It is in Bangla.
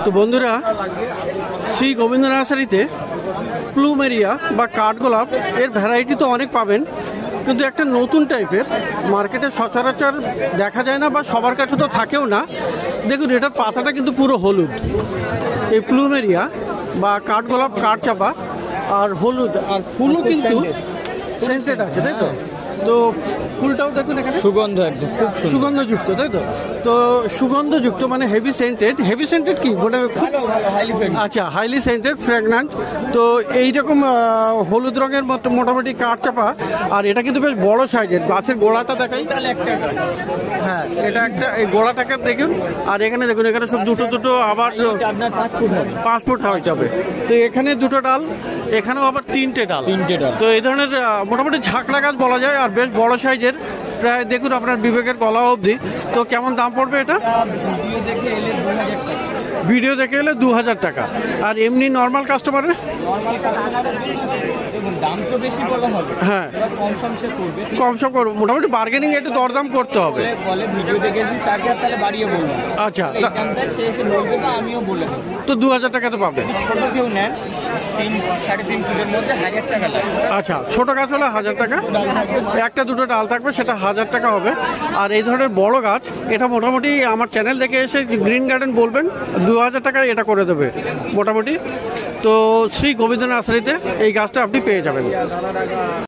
তো বন্ধুরা, শ্রী গোবিন্দ নার্সারিতে প্লুমেরিয়া বা কাঠগোলাপ এর ভ্যারাইটি তো অনেক পাবেন, কিন্তু একটা নতুন টাইপের মার্কেটে সচরাচর দেখা যায় না বা সবার কাছে তো থাকেও না। দেখুন, এটার পাতাটা কিন্তু পুরো হলুদ। এই প্লুমেরিয়া বা কাঠগোলাপ, কাঠচাপা আর হলুদ, আর ফুলও কিন্তু সেন্টেড আছে, তাই তো? তো ফুলটাও দেখুন এখানে সুগন্ধ, একদম খুব সুগন্ধযুক্ত, তাই তো? তো সুগন্ধযুক্ত মানে হেভি সেন্টেড। হেভি সেন্টেড কি ওটা? আচ্ছা, হাইলি সেন্টেড, ফ্র্যাগন্যান্ট। তো এইরকম হলুদ রঙের মতো মোটামুটি কাঠচাপা, আর এটা কিন্তু বেশ বড় সাইজের। গাছের গোড়াটা দেখাই। হ্যাঁ, এটা একটা, এই গোড়াটাকে দেখুন। আর এখানে দেখুন, এখানে সব দুটো দুটো আবার 5 ফুট হয়ে যাবে। তো এখানে দুটো ডাল, এখানেও আবার তিনটে ডাল। তো এই ধরনের মোটামুটি ঝাঁকড়া গাছ বলা যায়, আর বেশ বড় সাইজের, প্রায় দেখুন আপনার বিবেকের গলা অবধি। তো কেমন দাম পড়বে এটা? ভিডিও দেখে এলে 2000 টাকা। আর এমনি নর্মাল কাস্টমারের দাম তো বেশি বলা হবে, হ্যাঁ কম সম করবো, মোটামুটি বার্গেনিং একটু দরদাম করতে হবে। বলে ভিডিও দেখেছি তাকে আর তাহলে বাড়িয়ে বলবো। আচ্ছা, সে এসে বলবে বা আমিও বলে দেবো। তো 2000 টাকাতে পাবে। ছোট কেউ নেন 3-3.5 ফুটের মধ্যে 1000 টাকা লাগবে। আচ্ছা, ছোট গাছ হলে 1000 টাকা, একটা দুটো ডাল থাকবে, সেটা 1000 টাকা হবে। আর এই ধরনের বড় গাছ, এটা মোটামুটি আমার চ্যানেল দেখে এসে গ্রিন গার্ডেন বলবেন, 2000 টাকায় এটা করে দেবে মোটামুটি। তো শ্রী গোবিন্দ নার্সারিতে এই গাছটা আপনি পেয়ে যাবেন।